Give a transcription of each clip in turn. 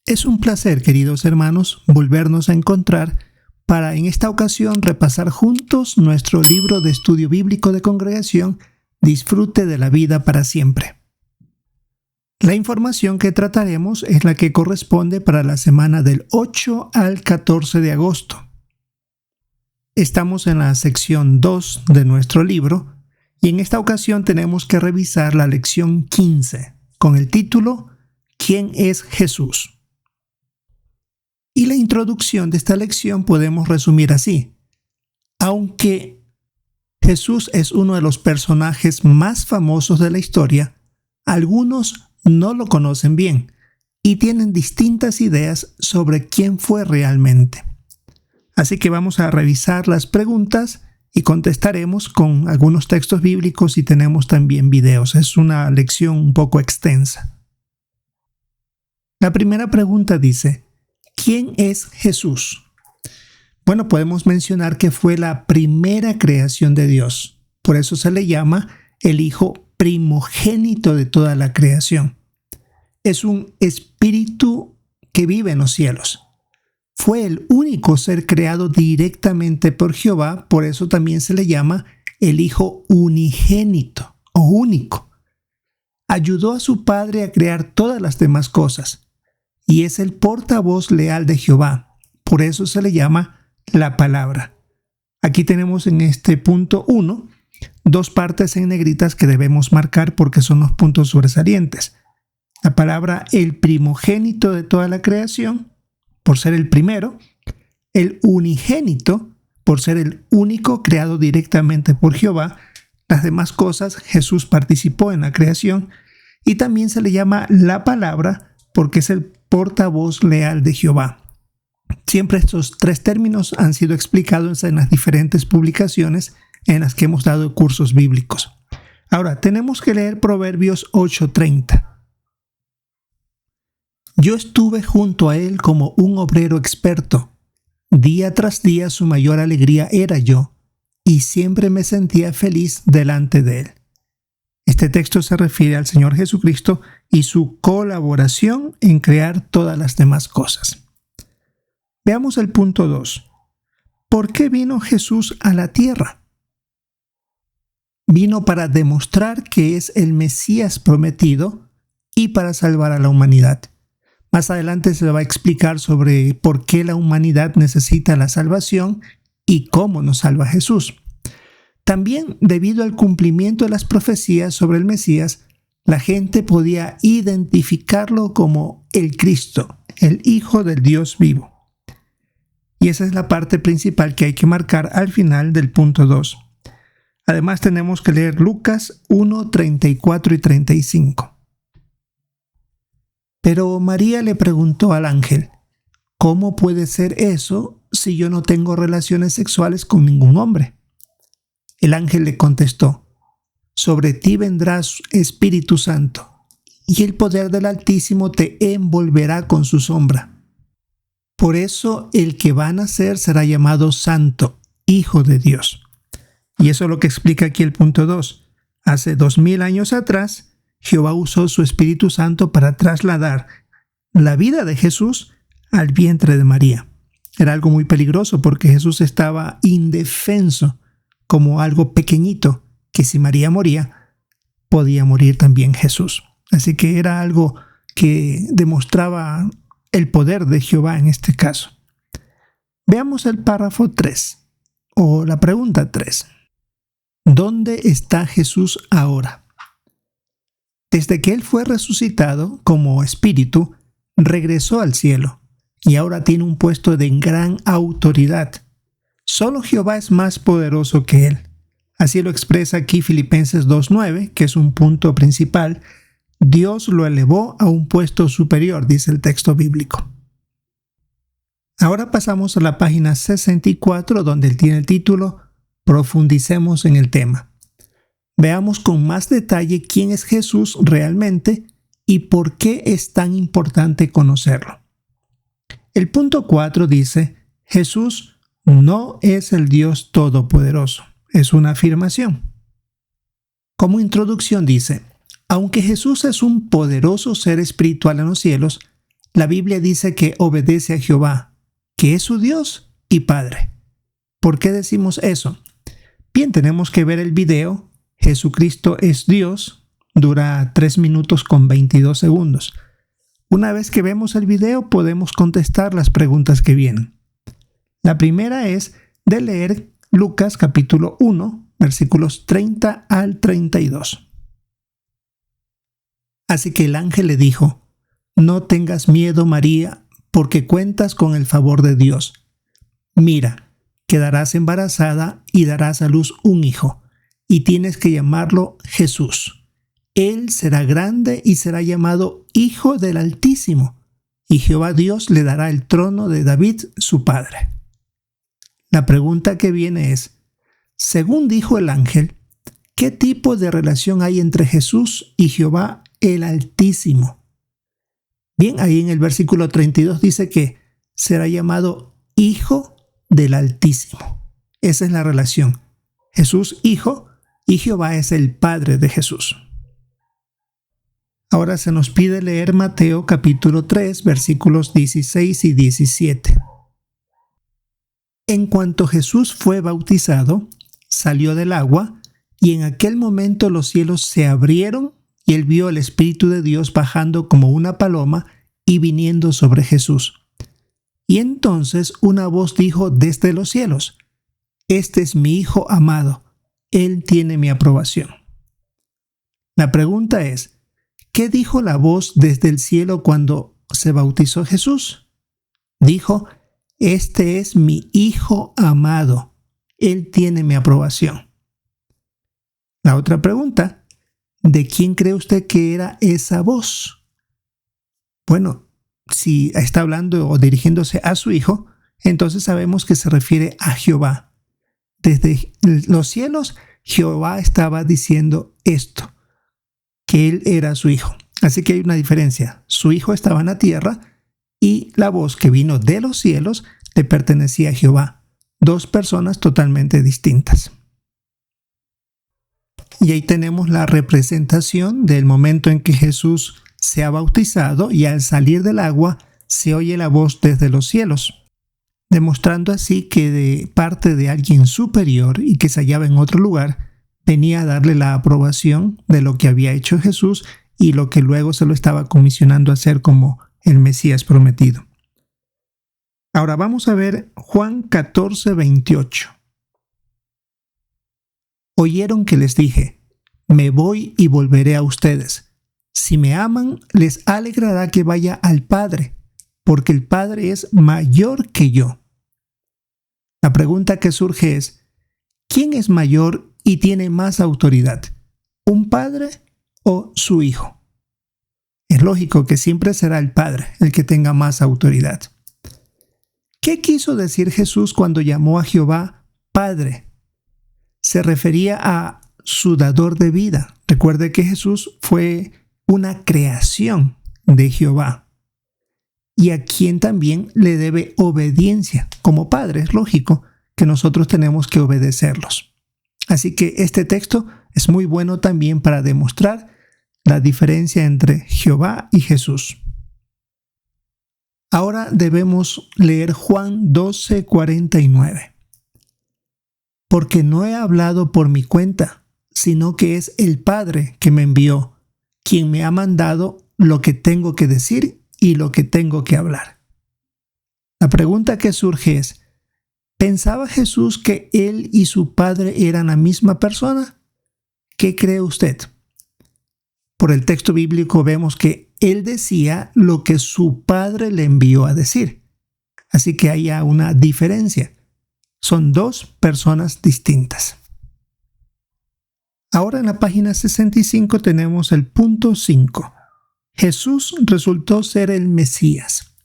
Es un placer, queridos hermanos, volvernos a encontrar para en esta ocasión repasar juntos nuestro libro de estudio bíblico de congregación, Disfrute de la vida para siempre. La información que trataremos es la que corresponde para la semana del 8 al 14 de agosto. Estamos en la sección 2 de nuestro libro y en esta ocasión tenemos que revisar la lección 15 con el título ¿Quién es Jesús? Y la introducción de esta lección podemos resumir así. Aunque Jesús es uno de los personajes más famosos de la historia, algunos no lo conocen bien y tienen distintas ideas sobre quién fue realmente. Así que vamos a revisar las preguntas y contestaremos con algunos textos bíblicos y tenemos también videos. Es una lección un poco extensa. La primera pregunta dice, ¿quién es Jesús? Bueno, podemos mencionar que fue la primera creación de Dios. Por eso se le llama el Hijo primogénito de toda la creación. Es un espíritu que vive en los cielos. Fue el único ser creado directamente por Jehová, por eso también se le llama el Hijo unigénito o único. Ayudó a su Padre a crear todas las demás cosas y es el portavoz leal de Jehová, por eso se le llama la palabra. Aquí tenemos en este punto 1 dos partes en negritas que debemos marcar porque son los puntos sobresalientes. La palabra el primogénito de toda la creación, por ser el primero, el unigénito, por ser el único creado directamente por Jehová. Las demás cosas, Jesús participó en la creación, y también se le llama la palabra porque es el portavoz leal de Jehová. Siempre estos tres términos han sido explicados en las diferentes publicaciones en las que hemos dado cursos bíblicos. Ahora, tenemos que leer Proverbios 8:30. Yo estuve junto a él como un obrero experto. Día tras día su mayor alegría era yo, y siempre me sentía feliz delante de él. Este texto se refiere al Señor Jesucristo y su colaboración en crear todas las demás cosas. Veamos el punto 2. ¿Por qué vino Jesús a la tierra? Vino para demostrar que es el Mesías prometido y para salvar a la humanidad. Más adelante se va a explicar sobre por qué la humanidad necesita la salvación y cómo nos salva Jesús. También, debido al cumplimiento de las profecías sobre el Mesías, la gente podía identificarlo como el Cristo, el Hijo del Dios vivo. Y esa es la parte principal que hay que marcar al final del punto 2. Además tenemos que leer Lucas 1, 34 y 35. Pero María le preguntó al ángel, ¿cómo puede ser eso si yo no tengo relaciones sexuales con ningún hombre? El ángel le contestó, sobre ti vendrá Espíritu Santo, y el poder del Altísimo te envolverá con su sombra. Por eso el que va a nacer será llamado Santo, Hijo de Dios. Y eso es lo que explica aquí el punto 2. Hace 2000 años atrás, Jehová usó su Espíritu Santo para trasladar la vida de Jesús al vientre de María. Era algo muy peligroso porque Jesús estaba indefenso, como algo pequeñito, que si María moría, podía morir también Jesús. Así que era algo que demostraba el poder de Jehová en este caso. Veamos el párrafo 3, o la pregunta 3. ¿Dónde está Jesús ahora? Desde que Él fue resucitado como espíritu, regresó al cielo y ahora tiene un puesto de gran autoridad. Solo Jehová es más poderoso que Él. Así lo expresa aquí Filipenses 2:9, que es un punto principal. Dios lo elevó a un puesto superior, dice el texto bíblico. Ahora pasamos a la página 64, donde él tiene el título Profundicemos en el tema. Veamos con más detalle quién es Jesús realmente y por qué es tan importante conocerlo. El punto 4 dice, Jesús no es el Dios Todopoderoso. Es una afirmación. Como introducción dice, aunque Jesús es un poderoso ser espiritual en los cielos, La Biblia dice que obedece a Jehová, que es su Dios y Padre. ¿Por qué decimos eso? Bien, tenemos que ver el video. Jesucristo es Dios. Dura 3 minutos con 22 segundos. Una vez que vemos el video, podemos contestar las preguntas que vienen. La primera es de leer Lucas capítulo 1, versículos 30 al 32. Así que el ángel le dijo: no tengas miedo, María, porque cuentas con el favor de Dios. Mira, quedarás embarazada y darás a luz un hijo, y tienes que llamarlo Jesús. Él será grande y será llamado Hijo del Altísimo, y Jehová Dios le dará el trono de David, su padre. La pregunta que viene es, según dijo el ángel, ¿qué tipo de relación hay entre Jesús y Jehová el Altísimo? Bien, ahí en el versículo 32 dice que será llamado Hijo del Altísimo. Esa es la relación. Jesús, Hijo, y Jehová es el Padre de Jesús. Ahora se nos pide leer Mateo capítulo 3, versículos 16 y 17. En cuanto Jesús fue bautizado, salió del agua, y en aquel momento los cielos se abrieron, y él vio el Espíritu de Dios bajando como una paloma y viniendo sobre Jesús. Y entonces una voz dijo desde los cielos: Este es mi Hijo amado, él tiene mi aprobación. La pregunta es, ¿qué dijo la voz desde el cielo cuando se bautizó Jesús? Dijo: Este es mi Hijo amado, él tiene mi aprobación. La otra pregunta, ¿de quién cree usted que era esa voz? Bueno, si está hablando o dirigiéndose a su Hijo, entonces sabemos que se refiere a Jehová. Desde los cielos, Jehová estaba diciendo esto, que él era su Hijo. Así que hay una diferencia. Su Hijo estaba en la tierra y la voz que vino de los cielos le pertenecía a Jehová. Dos personas totalmente distintas. Y ahí tenemos la representación del momento en que Jesús se ha bautizado y al salir del agua se oye la voz desde los cielos, demostrando así que de parte de alguien superior y que se hallaba en otro lugar, venía a darle la aprobación de lo que había hecho Jesús y lo que luego se lo estaba comisionando a hacer como el Mesías prometido. Ahora vamos a ver Juan 14, 28. Oyeron que les dije: me voy y volveré a ustedes. Si me aman, les alegrará que vaya al Padre, porque el Padre es mayor que yo. La pregunta que surge es, ¿quién es mayor y tiene más autoridad? ¿Un padre o su hijo? Es lógico que siempre será el Padre el que tenga más autoridad. ¿Qué quiso decir Jesús cuando llamó a Jehová Padre? Se refería a su dador de vida. Recuerde que Jesús fue una creación de Jehová y a quien también le debe obediencia. Como padre es lógico que nosotros tenemos que obedecerlos. Así que este texto es muy bueno también para demostrar la diferencia entre Jehová y Jesús. Ahora debemos leer Juan 12, 49. Porque no he hablado por mi cuenta, sino que es el Padre que me envió, quien me ha mandado lo que tengo que decir y lo que tengo que hablar. La pregunta que surge es, ¿pensaba Jesús que él y su Padre eran la misma persona? ¿Qué cree usted? Por el texto bíblico vemos que él decía lo que su Padre le envió a decir. Así que hay una diferencia. Son dos personas distintas. Ahora en la página 65 tenemos el punto 5. Jesús resultó ser el Mesías.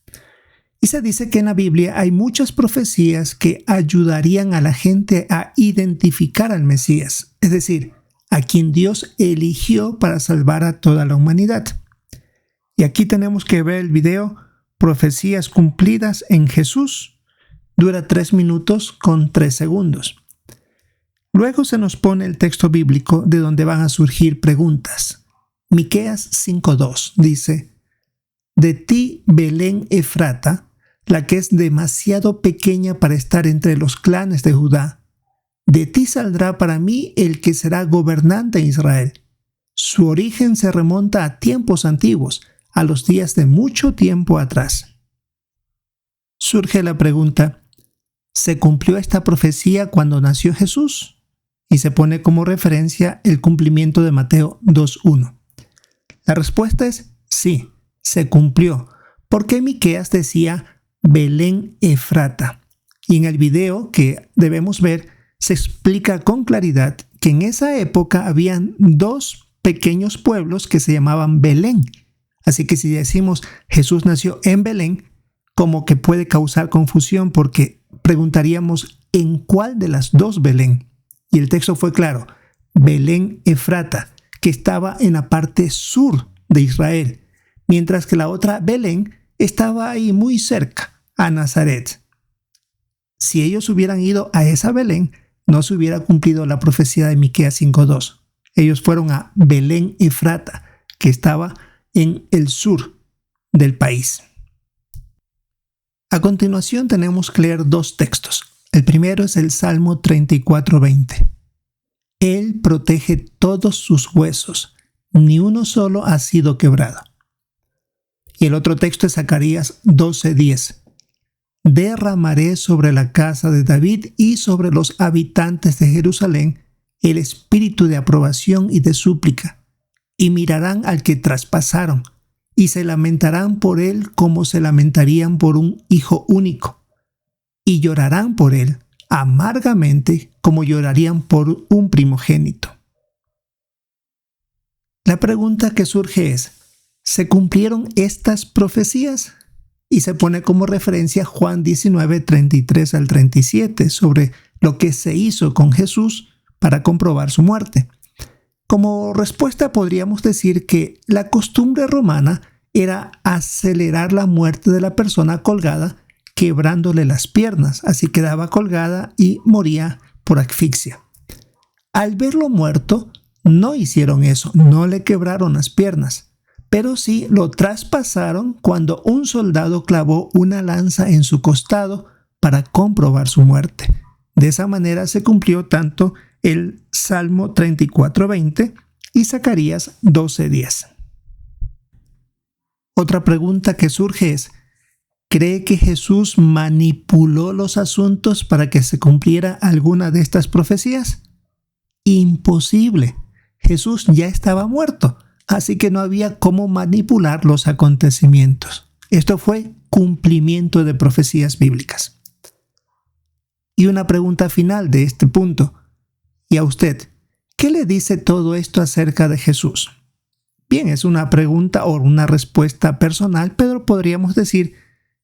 Y se dice que en la Biblia hay muchas profecías que ayudarían a la gente a identificar al Mesías, es decir, a quien Dios eligió para salvar a toda la humanidad. Y aquí tenemos que ver el video Profecías cumplidas en Jesús. Dura 3 minutos con 3 segundos. Luego se nos pone el texto bíblico de donde van a surgir preguntas. Miqueas 5:2 dice: de ti, Belén Efrata, la que es demasiado pequeña para estar entre los clanes de Judá, de ti saldrá para mí el que será gobernante en Israel. Su origen se remonta a tiempos antiguos, a los días de mucho tiempo atrás. Surge la pregunta, ¿se cumplió esta profecía cuando nació Jesús? Y se pone como referencia el cumplimiento de Mateo 2:1. La respuesta es sí, se cumplió, porque Miqueas decía Belén Efrata. Y en el video que debemos ver se explica con claridad que en esa época habían dos pequeños pueblos que se llamaban Belén. Así que si decimos Jesús nació en Belén, como que puede causar confusión porque preguntaríamos ¿en cuál de las dos Belén? Y el texto fue claro, Belén Efrata, que estaba en la parte sur de Israel, mientras que la otra Belén estaba ahí muy cerca, a Nazaret. Si ellos hubieran ido a esa Belén, no se hubiera cumplido la profecía de Miqueas 5:2. Ellos fueron a Belén Efrata, que estaba en el sur del país. A continuación tenemos que leer dos textos. El primero es el Salmo 34:20. Él protege todos sus huesos, ni uno solo ha sido quebrado. Y el otro texto es Zacarías 12:10. Derramaré sobre la casa de David y sobre los habitantes de Jerusalén el espíritu de aprobación y de súplica, y mirarán al que traspasaron, y se lamentarán por él como se lamentarían por un hijo único, y llorarán por él amargamente como llorarían por un primogénito. La pregunta que surge es, ¿se cumplieron estas profecías? Y se pone como referencia Juan 19:33 al 37 sobre lo que se hizo con Jesús para comprobar su muerte. Como respuesta podríamos decir que la costumbre romana era acelerar la muerte de la persona colgada quebrándole las piernas, así quedaba colgada y moría por asfixia. Al verlo muerto, no hicieron eso, no le quebraron las piernas, pero sí lo traspasaron cuando un soldado clavó una lanza en su costado para comprobar su muerte. De esa manera se cumplió tanto el Salmo 34:20 y Zacarías 12:10. Otra pregunta que surge es, ¿cree que Jesús manipuló los asuntos para que se cumpliera alguna de estas profecías? Imposible. Jesús ya estaba muerto, así que no había cómo manipular los acontecimientos. Esto fue cumplimiento de profecías bíblicas. Y una pregunta final de este punto. ¿Y a usted, qué le dice todo esto acerca de Jesús? Bien, es una pregunta o una respuesta personal, pero podríamos decir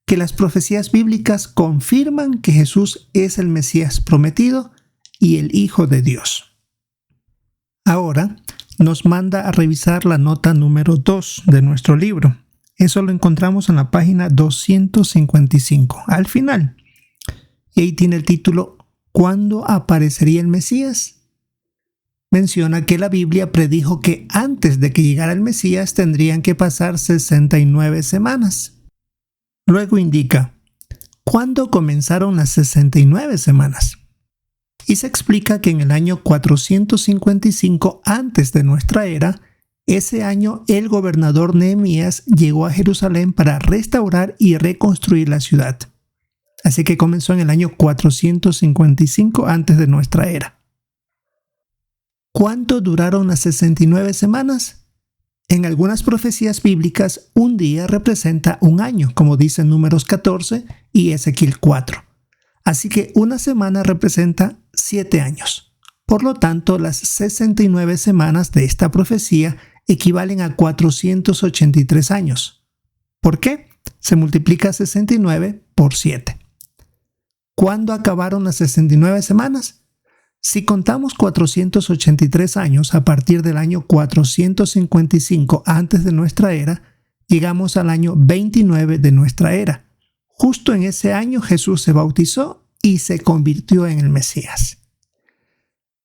que las profecías bíblicas confirman que Jesús es el Mesías prometido y el Hijo de Dios. Ahora nos manda a revisar la nota número 2 de nuestro libro. Eso lo encontramos en la página 255, al final. Y ahí tiene el título ¿Cuándo aparecería el Mesías? Menciona que la Biblia predijo que antes de que llegara el Mesías tendrían que pasar 69 semanas. Luego indica, ¿cuándo comenzaron las 69 semanas? Y se explica que en el año 455 antes de nuestra era, ese año el gobernador Nehemías llegó a Jerusalén para restaurar y reconstruir la ciudad. Así que comenzó en el año 455 antes de nuestra era. ¿Cuánto duraron las 69 semanas? En algunas profecías bíblicas, un día representa un año, como dicen Números 14 y Ezequiel 4. Así que una semana representa 7 años. Por lo tanto, las 69 semanas de esta profecía equivalen a 483 años. ¿Por qué? Se multiplica 69 por 7. ¿Cuándo acabaron las 69 semanas? Si contamos 483 años a partir del año 455 antes de nuestra era, llegamos al año 29 de nuestra era. Justo en ese año Jesús se bautizó y se convirtió en el Mesías.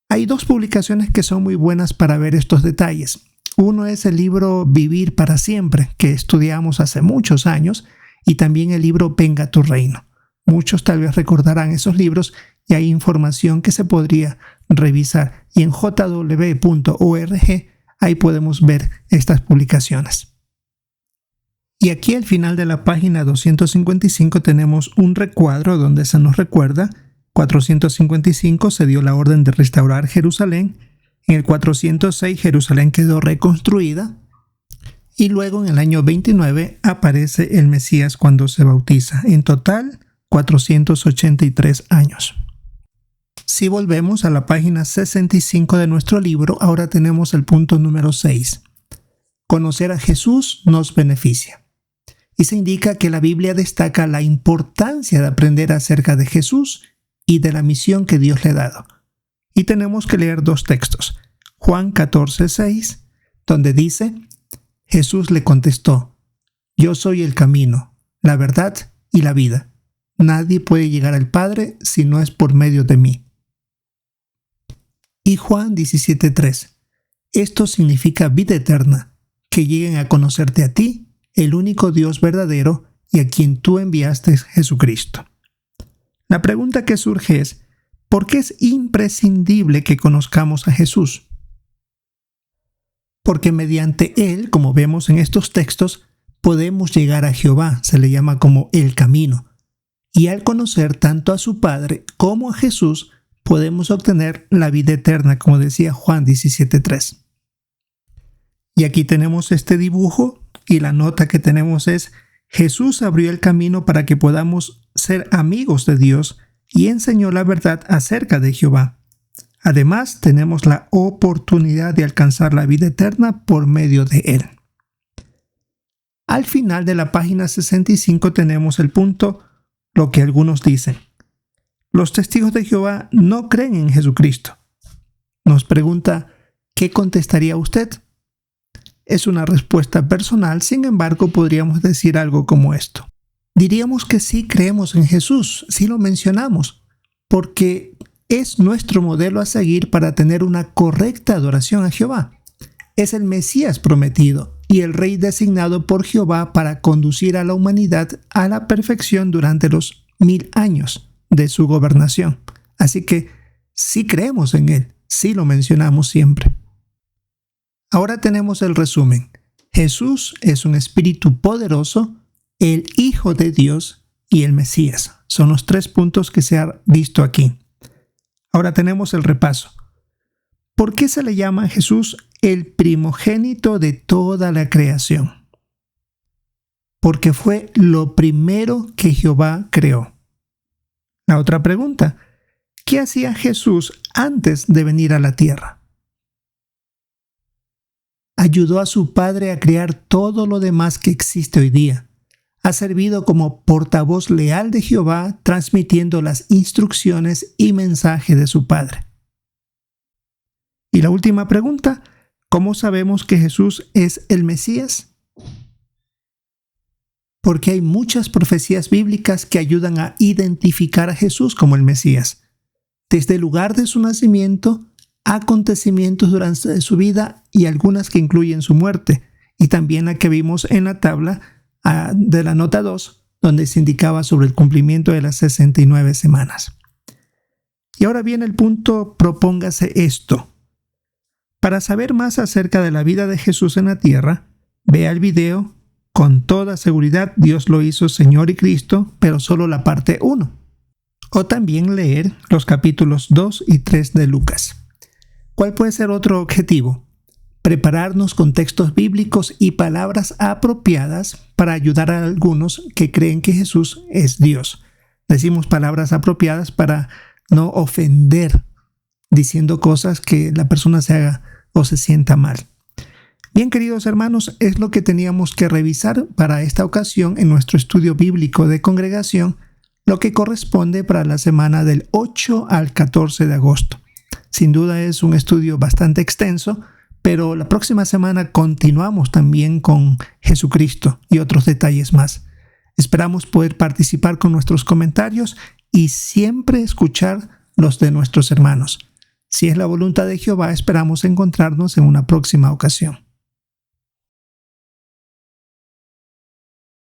Hay dos publicaciones que son muy buenas para ver estos detalles. Uno es el libro Vivir para Siempre, que estudiamos hace muchos años, y también el libro Venga tu Reino. Muchos tal vez recordarán esos libros y hay información que se podría revisar. Y en jw.org ahí podemos ver estas publicaciones. Y aquí al final de la página 255 tenemos un recuadro donde se nos recuerda: 455 se dio la orden de restaurar Jerusalén. En el 406 Jerusalén quedó reconstruida. Y luego en el año 29 aparece el Mesías cuando se bautiza. En total, 483 años. Si volvemos a la página 65 de nuestro libro, ahora tenemos el punto número 6. Conocer a Jesús nos beneficia. Y se indica que la Biblia destaca la importancia de aprender acerca de Jesús y de la misión que Dios le ha dado. Y tenemos que leer dos textos. Juan 14:6, donde dice: Jesús le contestó: Yo soy el camino, la verdad y la vida. Nadie puede llegar al Padre si no es por medio de mí. Y Juan 17:3. Esto significa vida eterna, que lleguen a conocerte a ti, el único Dios verdadero, y a quien tú enviaste, Jesucristo. La pregunta que surge es: ¿por qué es imprescindible que conozcamos a Jesús? Porque mediante Él, como vemos en estos textos, podemos llegar a Jehová, se le llama como el camino. Y al conocer tanto a su Padre como a Jesús, podemos obtener la vida eterna, como decía Juan 17:3. Y aquí tenemos este dibujo, y la nota que tenemos es: Jesús abrió el camino para que podamos ser amigos de Dios y enseñó la verdad acerca de Jehová. Además, tenemos la oportunidad de alcanzar la vida eterna por medio de Él. Al final de la página 65 tenemos el punto: lo que algunos dicen. Los testigos de Jehová no creen en Jesucristo. Nos pregunta: ¿qué contestaría usted? Es una respuesta personal, sin embargo, podríamos decir algo como esto. Diríamos que sí creemos en Jesús, sí lo mencionamos, porque es nuestro modelo a seguir para tener una correcta adoración a Jehová. Es el Mesías prometido y el Rey designado por Jehová para conducir a la humanidad a la perfección durante los 1000 años de su gobernación. Así que sí creemos en Él, sí lo mencionamos siempre. Ahora tenemos el resumen. Jesús es un espíritu poderoso, el Hijo de Dios y el Mesías. Son los 3 puntos que se han visto aquí. Ahora tenemos el repaso. ¿Por qué se le llama a Jesús el primogénito de toda la creación? Porque fue lo primero que Jehová creó. La otra pregunta: ¿qué hacía Jesús antes de venir a la tierra? Ayudó a su Padre a crear todo lo demás que existe hoy día. Ha servido como portavoz leal de Jehová, transmitiendo las instrucciones y mensaje de su Padre. Y la última pregunta: ¿cómo sabemos que Jesús es el Mesías? Porque hay muchas profecías bíblicas que ayudan a identificar a Jesús como el Mesías. Desde el lugar de su nacimiento, acontecimientos durante su vida y algunas que incluyen su muerte, y también la que vimos en la tabla de la nota 2, donde se indicaba sobre el cumplimiento de las 69 semanas. Y ahora viene el punto: propóngase esto. Para saber más acerca de la vida de Jesús en la tierra, vea el video. Con toda seguridad Dios lo hizo Señor y Cristo, pero solo la parte 1. O también leer los capítulos 2 y 3 de Lucas. ¿Cuál puede ser otro objetivo? Prepararnos con textos bíblicos y palabras apropiadas para ayudar a algunos que creen que Jesús es Dios. Decimos palabras apropiadas para no ofender, diciendo cosas que la persona se haga o se sienta mal. Bien, queridos hermanos, es lo que teníamos que revisar para esta ocasión en nuestro estudio bíblico de congregación, lo que corresponde para la semana del 8 al 14 de agosto. Sin duda es un estudio bastante extenso, pero la próxima semana continuamos también con Jesucristo y otros detalles más. Esperamos poder participar con nuestros comentarios y siempre escuchar los de nuestros hermanos. Si es la voluntad de Jehová, esperamos encontrarnos en una próxima ocasión.